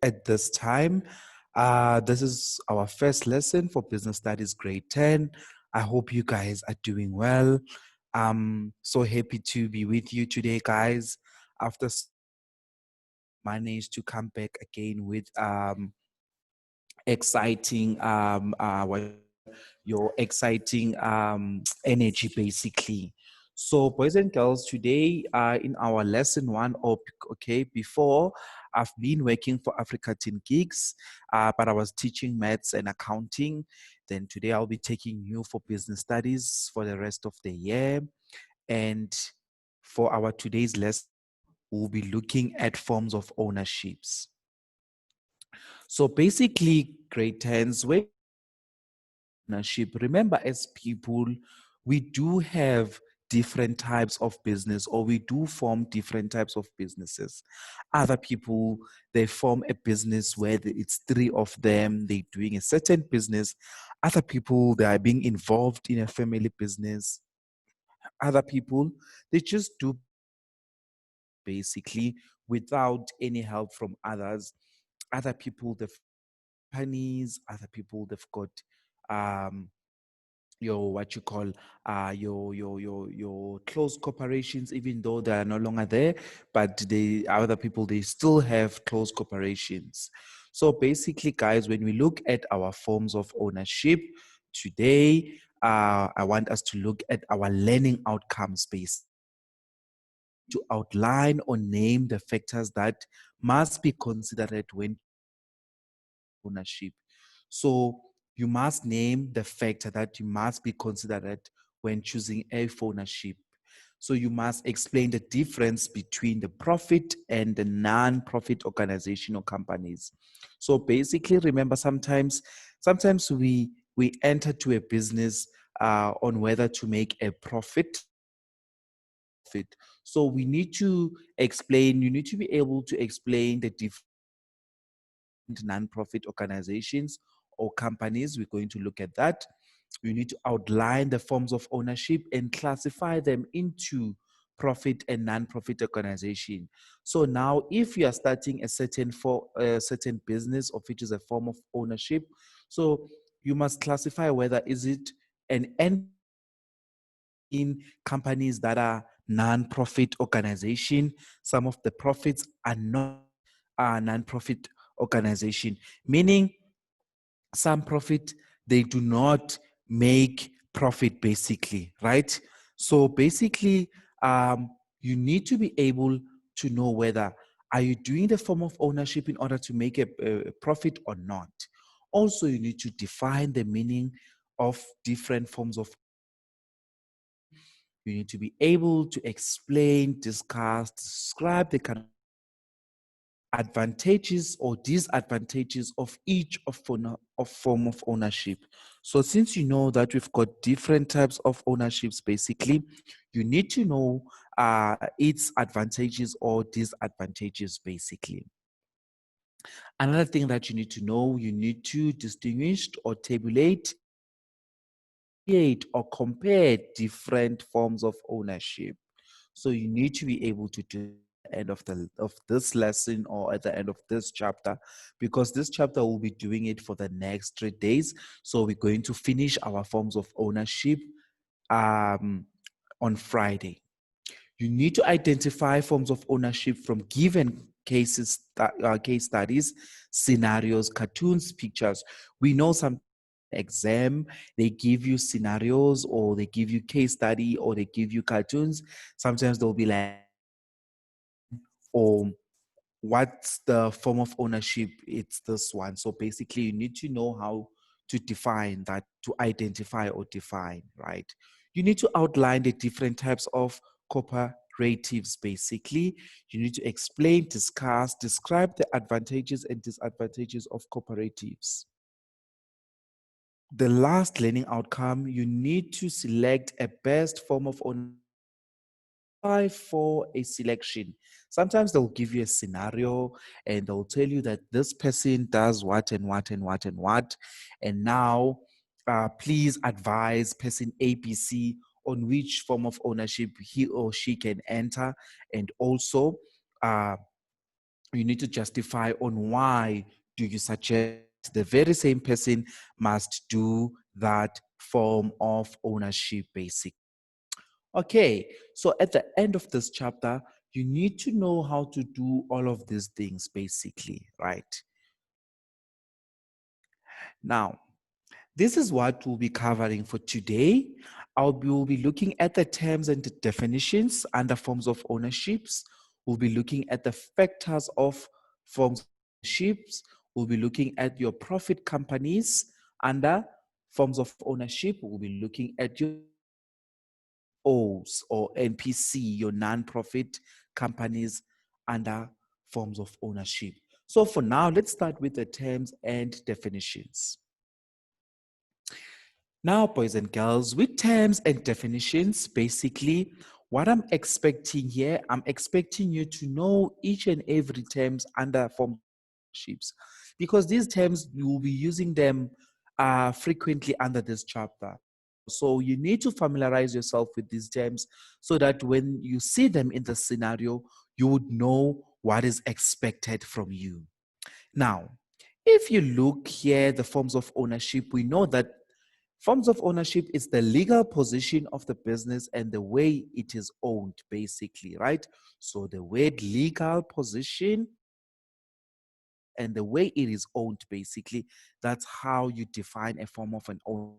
at this time. This is our first lesson for Business Studies Grade 10. I hope you guys are doing well. I'm so happy to be with you today, guys. After managed to come back again with exciting your exciting energy basically. So boys and girls, today in our lesson one, okay, before I've been working for Africa 10 Gigs, but I was teaching maths and accounting. Then today I'll be taking you for business studies for the rest of the year. And for our today's lesson, we'll be looking at forms of ownerships. So basically, grade 10s, when ownership, remember as people, we do have different types of business, or we do form different types of businesses. Other people, they form a business where it's three of them, they're doing a certain business. Other people, they are being involved in a family business. Other people, they just do basically without any help from others. Other people, they've companies. Other people, they've got um your what you call your close corporations, even though they are no longer there, but they other people, they still have close corporations. So basically, guys, when we look at our forms of ownership today, I want us to look at our learning outcomes based, to outline or name the factors that must be considered when ownership. So you must name the factor that you must be considered when choosing a ownership. So you must explain the difference between the profit and the non-profit organization or companies. So basically, remember, sometimes we enter to a business on whether to make a profit. So we need to explain. You need to be able to explain the difference non-profit organizations or companies. We're going to look at that. You need to outline the forms of ownership and classify them into profit and non-profit organization. So now, if you are starting a certain business of which is a form of ownership, so you must classify whether is it an N in companies that are non-profit organization. Some of the profits are not non-profit organization, meaning some profit, they do not make profit basically, right? So basically, you need to be able to know whether are you doing the form of ownership in order to make a profit or not. Also, you need to define the meaning of different forms of. You need to be able to explain, discuss, describe the kind of advantages or disadvantages of each of form of ownership. So since you know that we've got different types of ownerships, basically, you need to know its advantages or disadvantages, basically. Another thing that you need to know, you need to distinguish or tabulate, create or compare different forms of ownership. So you need to be able to do end of this lesson or at the end of this chapter, because this chapter will be doing it for the next 3 days. So we're going to finish our forms of ownership on Friday. You need to identify forms of ownership from given cases, case studies, scenarios, cartoons, pictures. We know some exam, they give you scenarios, or they give you case study, or they give you cartoons. Sometimes they'll be like, or what's the form of ownership? It's this one. So basically, you need to know how to define that, to identify or define, right? You need to outline the different types of cooperatives, basically. You need to explain, discuss, describe the advantages and disadvantages of cooperatives. The last learning outcome, you need to select a best form of ownership for a selection. Sometimes they'll give you a scenario and they'll tell you that this person does what and what and what and what. And now, please advise person ABC on which form of ownership he or she can enter. And also, you need to justify on why do you suggest the very same person must do that form of ownership basic. Okay, so at the end of this chapter, you need to know how to do all of these things basically, right? Now, this is what we'll be covering for today. We'll be looking at the terms and the definitions under forms of ownerships. We'll be looking at the factors of forms of ownerships. We'll be looking at your profit companies under forms of ownership. We'll be looking at your NPOs or NPC, your non-profit companies under forms of ownership. So for now, let's start with the terms and definitions. Now, boys and girls, with terms and definitions, basically, what I'm expecting here, I'm expecting you to know each and every terms under form ships, because these terms you will be using them frequently under this chapter. So you need to familiarize yourself with these terms so that when you see them in the scenario, you would know what is expected from you. Now, if you look here, the forms of ownership, we know that forms of ownership is the legal position of the business and the way it is owned, basically, right? So the word legal position and the way it is owned, basically, that's how you define a form of an owner.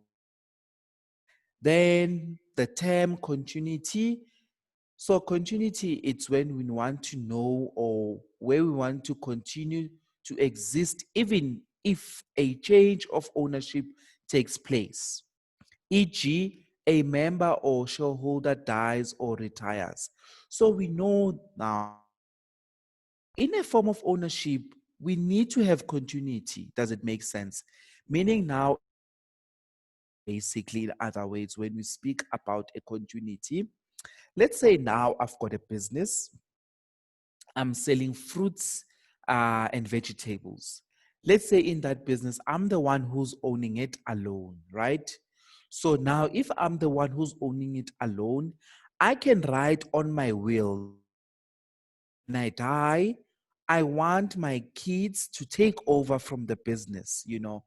Then the term continuity. So continuity, it's when we want to know or where we want to continue to exist even if a change of ownership takes place, e.g., a member or shareholder dies or retires. So we know now in a form of ownership, we need to have continuity. Does it make sense? Meaning now, basically, in other words, when we speak about a continuity, let's say now I've got a business, I'm selling fruits and vegetables. Let's say in that business, I'm the one who's owning it alone, right? So now, if I'm the one who's owning it alone, I can write on my will, when I die, I want my kids to take over from the business, you know.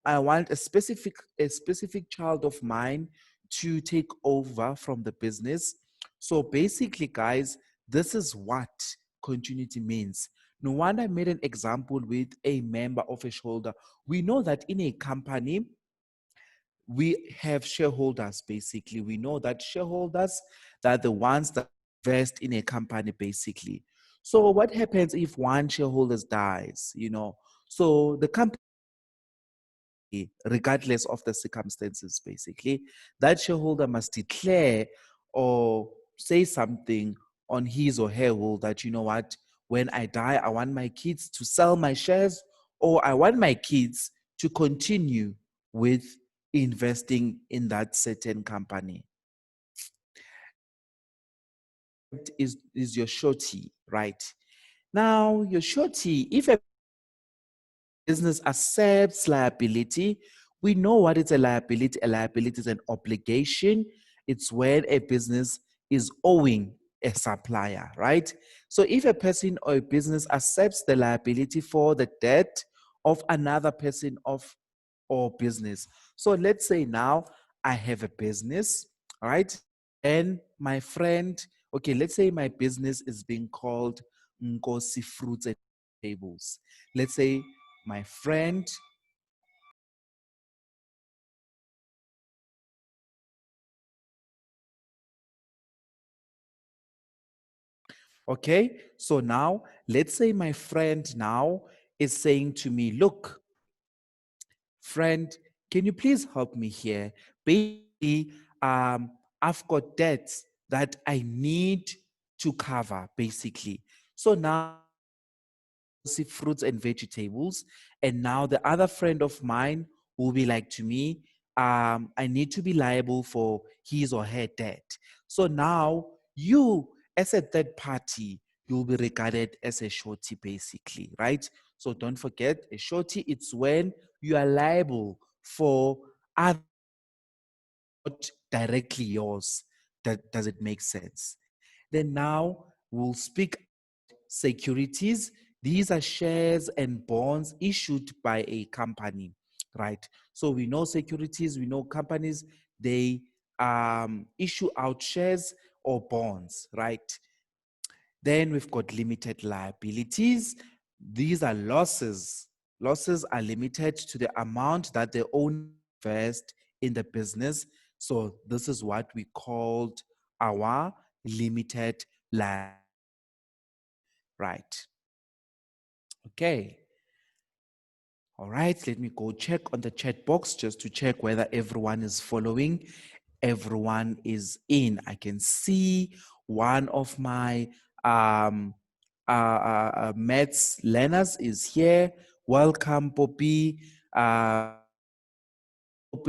I want a specific child of mine to take over from the business. So basically, guys, this is what continuity means. No wonder I made an example with a member of a shareholder. We know that in a company, we have shareholders, basically. We know that shareholders are the ones that invest in a company, basically. So what happens if one shareholder dies, you know? So the company, regardless of the circumstances, basically, that shareholder must declare or say something on his or her will that, you know what, when I die, I want my kids to sell my shares, or I want my kids to continue with investing in that certain company. Is your surety, right? Now, your surety, if a business accepts liability, we know what is a liability. A liability is an obligation. It's when a business is owing a supplier, right? So if a person or a business accepts the liability for the debt of another person of or business. So let's say now I have a business, right? And my friend, okay, let's say my business is being called Ngosi Fruits and Tables. Let's say my friend, okay, so now let's say my friend now is saying to me, look, friend, can you please help me here? Basically, I've got debts that I need to cover, basically. So now see fruits and vegetables. And now the other friend of mine will be like to me, I need to be liable for his or her debt. So now you, as a third party, you'll be regarded as a shorty, basically, right? So don't forget, a shorty, it's when you are liable for other, not directly yours. That does it make sense? Then now we'll speak securities. These are shares and bonds issued by a company, right? So we know securities, we know companies, they issue out shares or bonds, right? Then we've got limited liabilities. These are losses. Losses are limited to the amount that the owner invest in the business. So this is what we called our limited liabilities, right? Okay. All right, let me go check on the chat box just to check whether everyone is following. Everyone is in. I can see one of my maths learners is here. Welcome, Poppy. Poppy,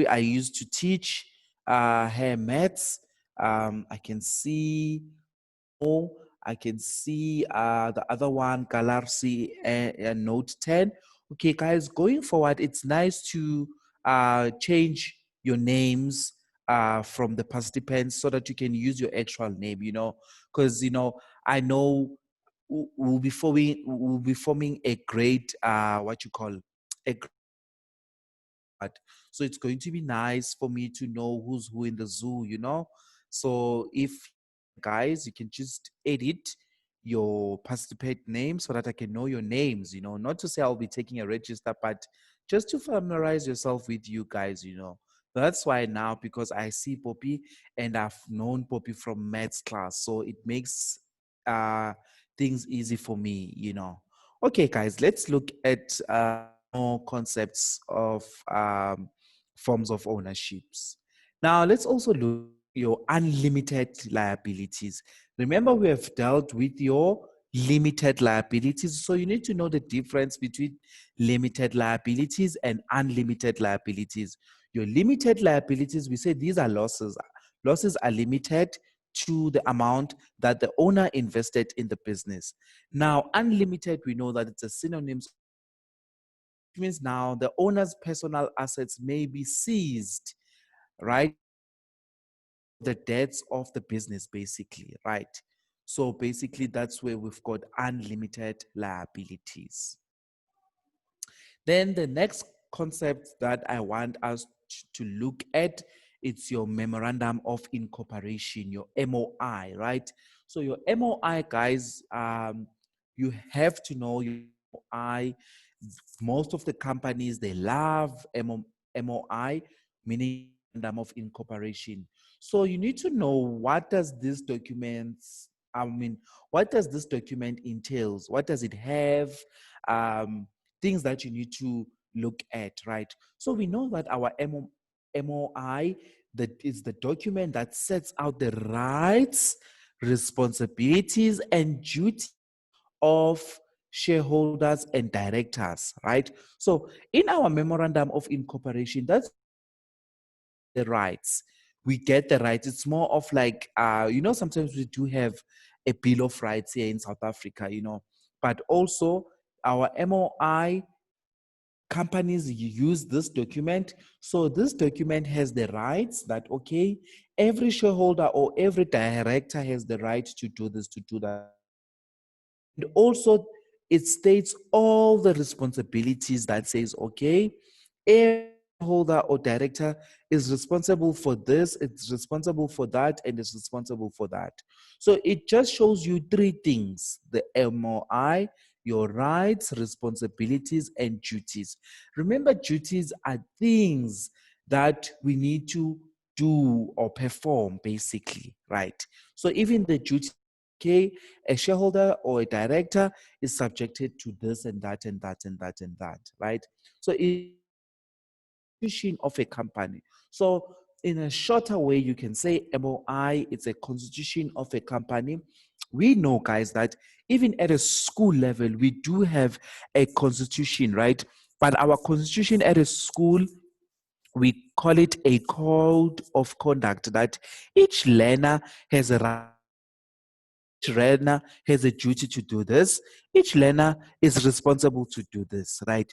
I used to teach her maths. I can see I can see the other one, Galarsi Note 10. Okay, guys, going forward, it's nice to change your names from the participants so that you can use your actual name, because, I know we'll be forming a great, what you call, a but so it's going to be nice for me to know who's who in the zoo. So if guys, you can just edit your participant name so that I can know your names, not to say I'll be taking a register, but just to familiarize yourself with you guys. That's why now, because I see Poppy and I've known Poppy from maths class, so it makes uh things easy for me. Okay, guys, let's look at more concepts of forms of ownerships. Now, let's also look at your unlimited liabilities. Remember, we have dealt with your limited liabilities. So you need to know the difference between limited liabilities and unlimited liabilities. Your limited liabilities, we say these are losses. Losses are limited to the amount that the owner invested in the business. Now, unlimited, we know that it's a synonym, which means now the owner's personal assets may be seized, right? The debts of the business, basically, right? So basically, that's where we've got unlimited liabilities. Then the next concept that I want us to look at, it's your memorandum of incorporation, your MOI, right? So your MOI, guys, you have to know your MOI. Most of the companies, they love MOI, meaning memorandum of incorporation. So you need to know, what does this document entails? What does it have? Things that you need to look at, right? So we know that our MOI, that is the document that sets out the rights, responsibilities, and duties of shareholders and directors, right? So in our memorandum of incorporation, that's the rights. We get the rights. It's more of like, sometimes we do have a Bill of Rights here in South Africa, but also our MOI companies use this document. So this document has the rights that, okay, every shareholder or every director has the right to do this, to do that. And also, it states all the responsibilities that says, okay, every holder or director is responsible for this, it's responsible for that, and is responsible for that. So it just shows you three things: the MOI, your rights, responsibilities, and duties. Remember, duties are things that we need to do or perform, basically, right? So even the duty, okay, a shareholder or a director is subjected to this and that and that and that and that, right? So it's constitution of a company. So in a shorter way, you can say MOI, it's a constitution of a company. We know, guys, that even at a school level, we do have a constitution, right? But our constitution at a school, we call it a code of conduct, that each learner has a right, each learner has a duty to do this. Each learner is responsible to do this, right?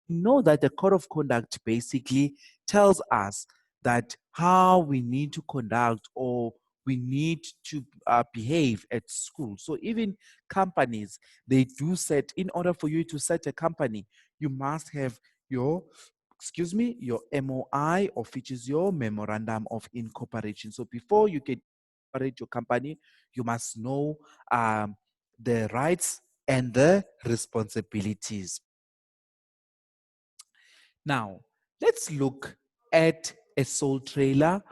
Know that the code of conduct basically tells us that how we need to conduct, or we need to behave at school. So even companies, they do set, in order for you to set a company, you must have your, excuse me, your MOI, or which is your memorandum of incorporation. So before you can incorporate your company, you must know the rights and the responsibilities. Now, let's look at a sole trader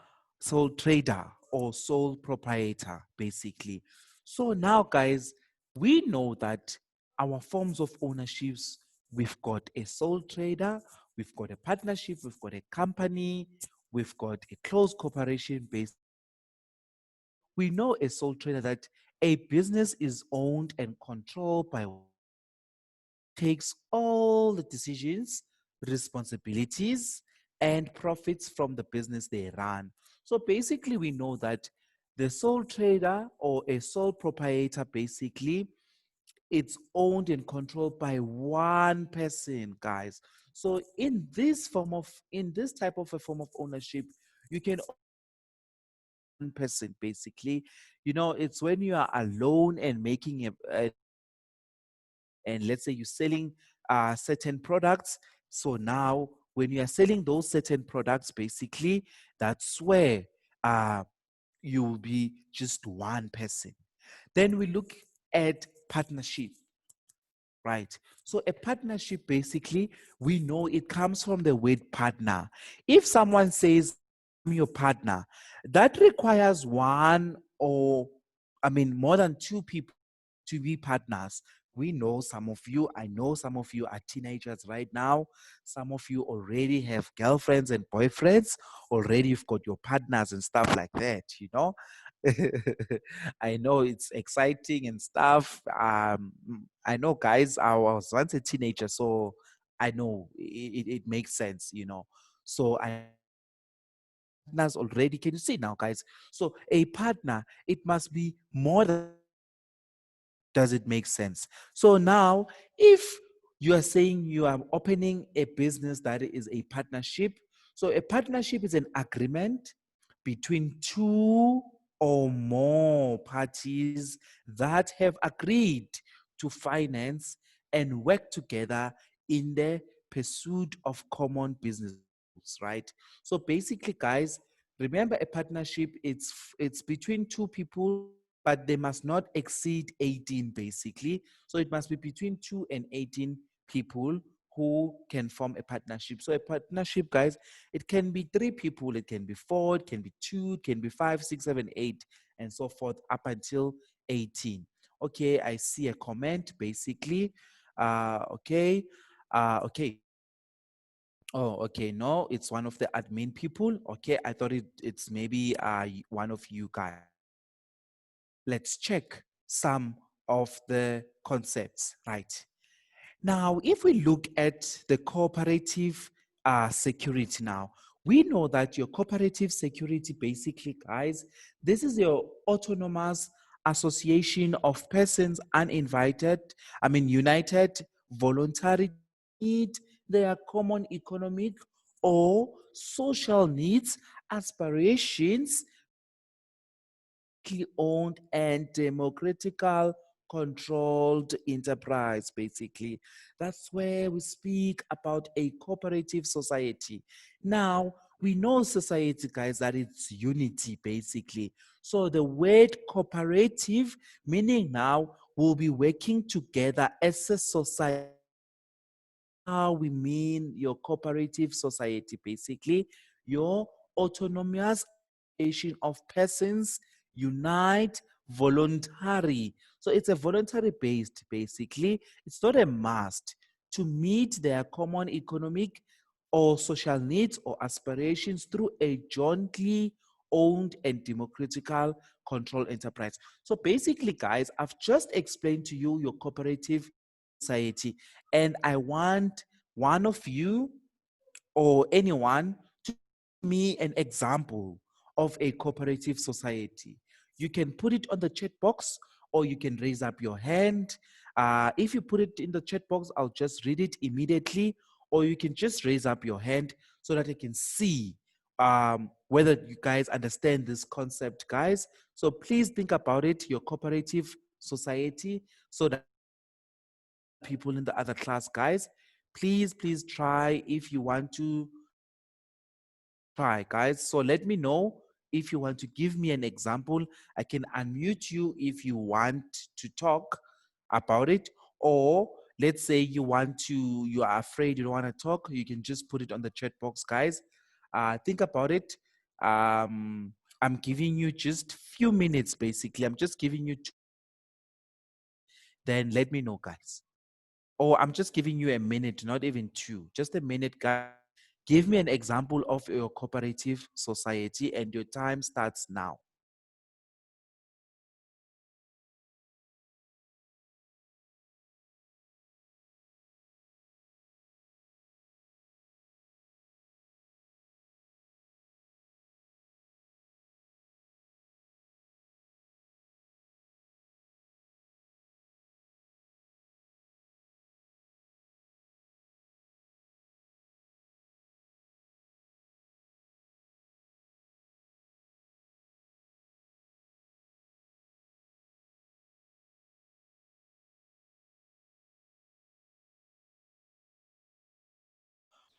or sole proprietor, basically. So now, guys, we know that our forms of ownerships, we've got a sole trader, we've got a partnership, we've got a company, we've got a close corporation based. We know a sole trader that a business is owned and controlled by takes all the decisions, responsibilities, and profits from the business they run. So basically, we know that the sole trader or a sole proprietor, basically, it's owned and controlled by one person, guys. So in this type of a form of ownership, you can one person, basically. You know, it's when you are alone and making a and let's say you're selling certain products. So now, when you are selling those certain products, basically, that's where uh, you will be just one person. Then we look at partnership, right? So a partnership, basically, we know it comes from the word partner. If someone says, I'm your partner, that requires one or, I mean, more than two people to be partners. We know some of you, I know some of you are teenagers right now. Some of you already have girlfriends and boyfriends. Already you've got your partners and stuff like that, you know. I know it's exciting and stuff. I know, guys, I was once a teenager, so I know it makes sense, you know. So I partners already. Can you see now, guys? So a partner, it must be more than. Does it make sense? So now, if you are saying you are opening a business that is a partnership, so a partnership is an agreement between two or more parties that have agreed to finance and work together in the pursuit of common business goals, right? So basically, guys, remember a partnership, it's between two people, but they must not exceed 18, basically. So it must be between 2 and 18 people who can form a partnership. So a partnership, guys, it can be 3 people, it can be 4, it can be 2, it can be 5, 6, 7, 8, and so forth up until 18. Okay, I see a comment, basically. Okay. Okay. Oh, okay. No, it's one of the admin people. Okay, I thought it's maybe one of you guys. Let's check some of the concepts, right? Now, if we look at the cooperative security now, we know that your cooperative security, basically, guys, this is your autonomous association of persons uninvited, united, voluntary need their common economic or social needs, aspirations, owned and democratical controlled enterprise, basically. That's where we speak about a cooperative society. Now, we know society, guys, that it's unity, basically. So the word cooperative, meaning now we'll be working together as a society. How we mean your cooperative society, basically, your autonomous association of persons unite voluntary. So it's a voluntary based, basically. It's not a must to meet their common economic or social needs or aspirations through a jointly owned and democratical control enterprise. So basically, guys, I've just explained to you your cooperative society, and I want one of you or anyone to give me an example of a cooperative society. You can put it on the chat box or you can raise up your hand. If you put it in the chat box, I'll just read it immediately, or you can just raise up your hand so that I can see whether you guys understand this concept, guys. So please think about it, your cooperative society, so that people in the other class, guys, please try if you want to try, guys. So let me know if you want to give me an example. I can unmute you if you want to talk about it, or let's say you are afraid, you don't want to talk, you can just put it on the chat box, guys. Think about it. I'm giving you just few minutes, basically. I'm just giving you then let me know, guys. Or I'm just giving you a minute, not even two, just a minute, guys. Give me an example of your cooperative society, and your time starts now.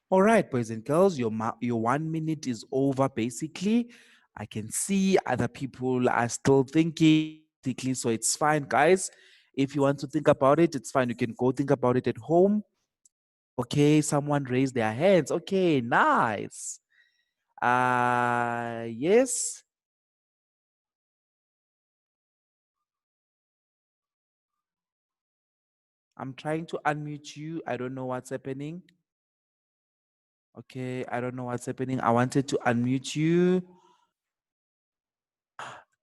All right, boys and girls, your 1 minute is over, basically. I can see other people are still thinking, basically, so it's fine, guys. If you want to think about it, it's fine. You can go think about it at home. Okay, someone raised their hands. Okay, nice. Yes, I'm trying to unmute you. I don't know what's happening. Okay, I don't know what's happening. I wanted to unmute you.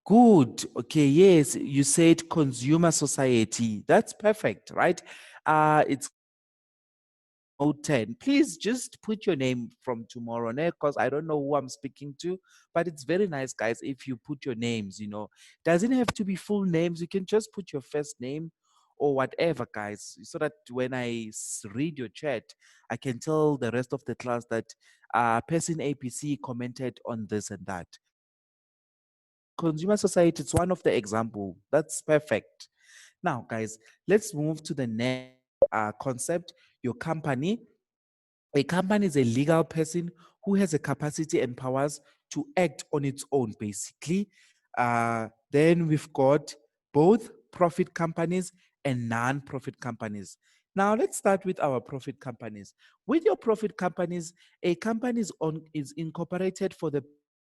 Good. Okay, yes, you said consumer society. That's perfect, right? It's 10. Please just put your name from tomorrow, because I don't know who I'm speaking to, but it's very nice, guys, if you put your names, Doesn't have to be full names. You can just put your first name or whatever, guys, so that when I read your chat, I can tell the rest of the class that person APC commented on this and that. Consumer society, it's one of the example. That's perfect. Now, guys, let's move to the next concept, your company. A company is a legal person who has a capacity and powers to act on its own, basically. Then we've got both profit companies and non-profit companies. Now, let's start with our profit companies. With your profit companies, a company is incorporated for the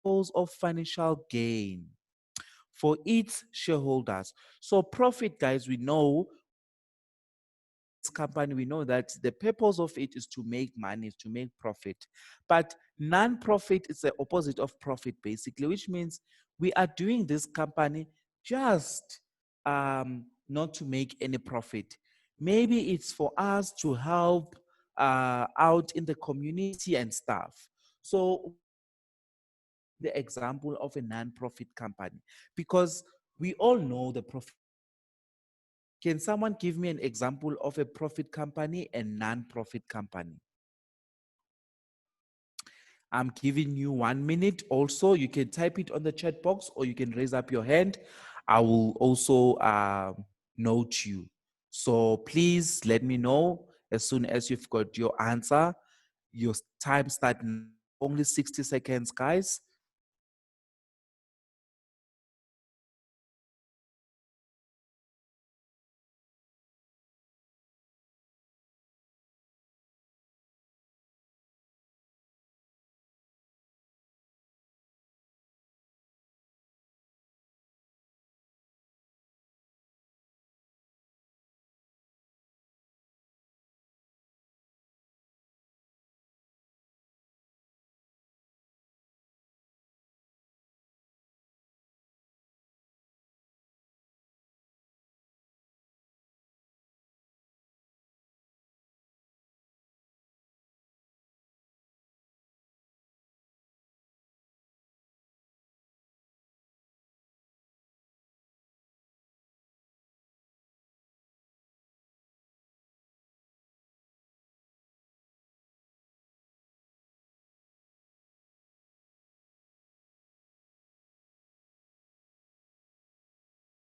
purpose of financial gain for its shareholders. So profit, guys, we know this company, we know that the purpose of it is to make money, is to make profit. But non-profit is the opposite of profit, basically, which means we are doing this company just not to make any profit. Maybe it's for us to help out in the community and stuff. So the example of a non-profit company, because we all know the profit. Can someone give me an example of a profit company and non-profit company? I'm giving you 1 minute. Also, you can type it on the chat box or you can raise up your hand. I will also note you. So please let me know as soon as you've got your answer. Your time start only 60 seconds, guys.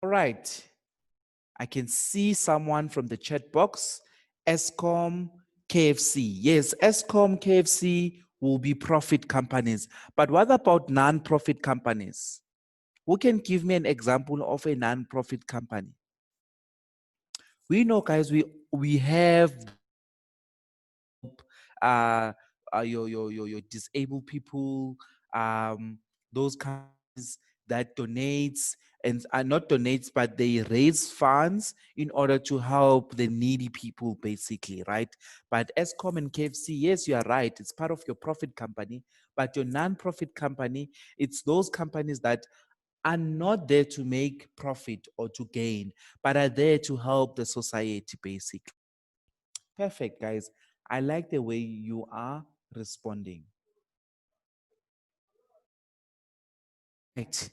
All right. I can see someone from the chat box. Escom, KFC. Yes, Escom, KFC will be profit companies. But what about non-profit companies? Who can give me an example of a non-profit company? We know, guys, we have uh, your disabled people, um, those companies that donates and not donates, but they raise funds in order to help the needy people, basically, right? But Escom and KFC, yes, you are right. It's part of your profit company, but your non-profit company, it's those companies that are not there to make profit or to gain, but are there to help the society, basically. Perfect, guys. I like the way you are responding. Right.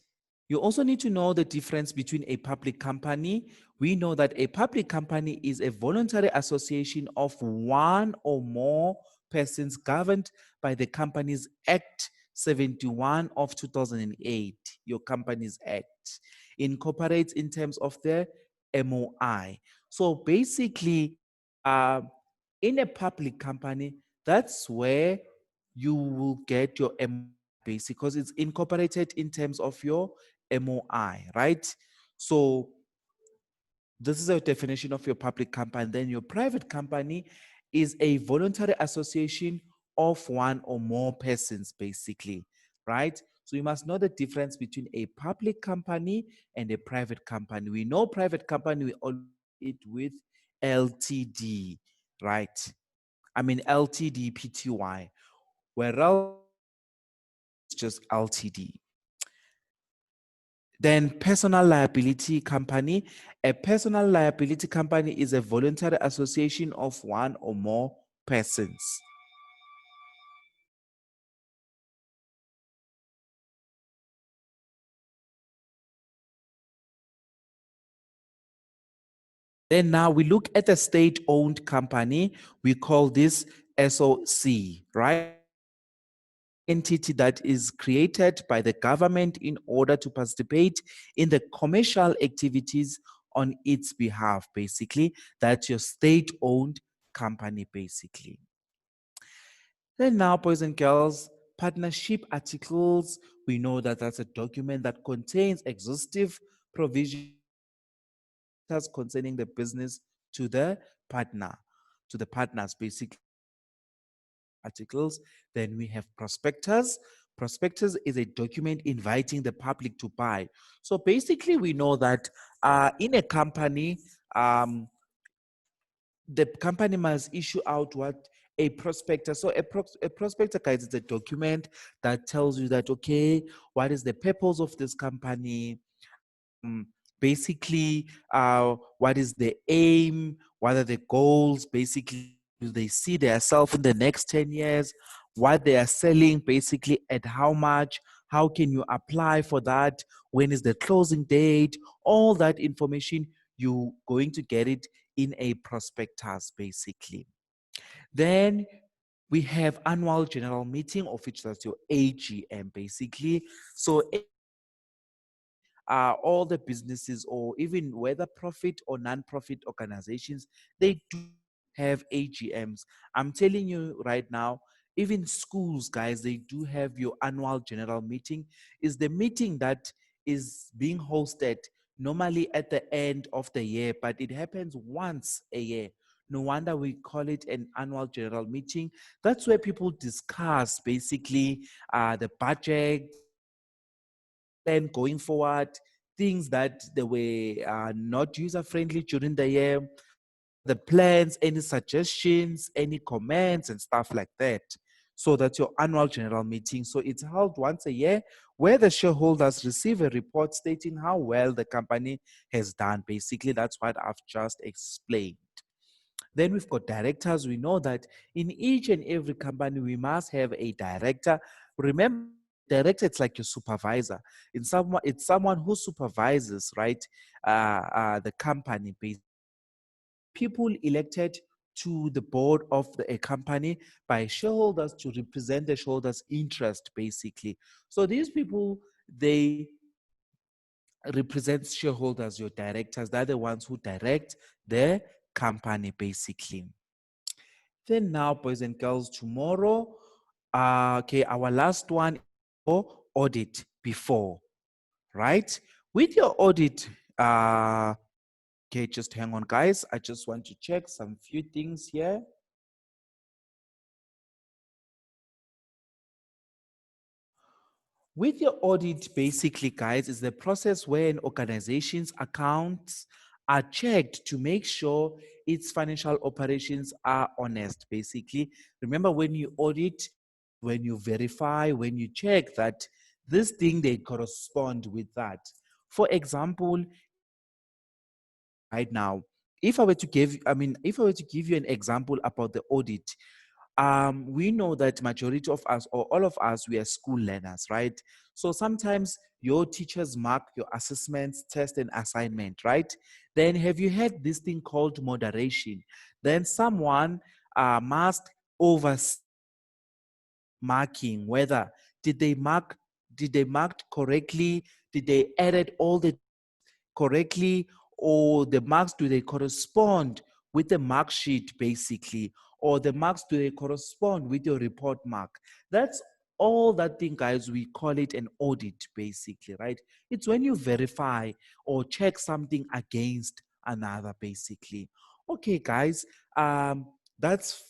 You also need to know the difference between a public company. We know that a public company is a voluntary association of one or more persons governed by the Companies Act 71 of 2008, your Companies Act, incorporates in terms of the MOI. So basically, uh, in a public company, that's where you will get your MOI basic because it's incorporated in terms of your MOI, right? So this is a definition of your public company. Then your private company is a voluntary association of one or more persons, basically, right? So you must know the difference between a public company and a private company. We know private company, we all it with LTD, right? I mean LTD PTY, whereas it's just LTD. Then personal liability company. A personal liability company is a voluntary association of one or more persons. Then now we look at a state-owned company. We call this SOC, right? Entity that is created by the government in order to participate in the commercial activities on its behalf, basically. That's your state-owned company, basically. Then now, boys and girls, partnership articles, we know that that's a document that contains exhaustive provisions concerning the business to the partner, to the partners, basically articles. Then we have prospectus. Prospectus is a document inviting the public to buy. So basically, we know that in a company, the company must issue out what a prospectus. So a prospectus, guys, is a document that tells you that, okay, what is the purpose of this company? um, Basically, what is the aim? What are the goals? Basically, do they see themselves in the next 10 years? What they are selling, basically, at how much? How can you apply for that? When is the closing date? All that information, you going to get it in a prospectus, basically. Then we have annual general meeting, of which that's your AGM, basically. So all the businesses, or even whether profit or non-profit organizations, they do have AGMs. I'm telling you right now, even schools, guys, they do have your annual general meeting. Is the meeting that is being hosted normally at the end of the year, but it happens once a year. No wonder we call it an annual general meeting. That's where people discuss basically the budget, plan going forward, things that they were not user friendly during the year, the plans, any suggestions, any comments, and stuff like that. So that's your annual general meeting. So it's held once a year where the shareholders receive a report stating how well the company has done. Basically, that's what I've just explained. Then we've got directors. We know that in each and every company, we must have a director. Remember, director, it's like your supervisor. It's someone who supervises, right, the company. People elected to the board of a company by shareholders to represent the shareholders' interest, basically. So these people, they represents shareholders, your directors. They're the ones who direct the company, basically. Then now, boys and girls, tomorrow, okay, our last one for audit before, right? With your audit, okay, just hang on, guys. I just want to check some few things here. With your audit, basically, guys, is the process where an organization's accounts are checked to make sure its financial operations are honest, basically. Remember, when you audit, when you verify, when you check that this thing, they correspond with that. For example, right now, if I were to give, if I were to give you an example about the audit, we know that majority of us or all of us, we are school learners, right? So sometimes your teachers mark your assessments, test, and assignment, right? Then have you had this thing called moderation? Then someone must oversee marking, whether did they mark correctly, did they edit all the correctly, or the marks, do they correspond with the mark sheet, basically, or the marks, do they correspond with your report mark? That's all that thing, guys. We call it an audit, basically, right? It's when you verify or check something against another, basically. Okay, guys, that's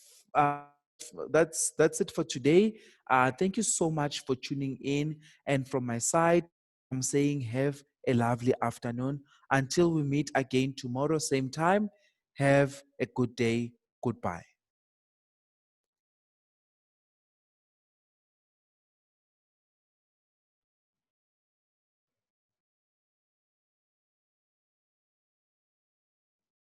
that's it for today. Thank you so much for tuning in, and from my side, I'm saying have a lovely afternoon. Until we meet again tomorrow, same time, have a good day. Goodbye.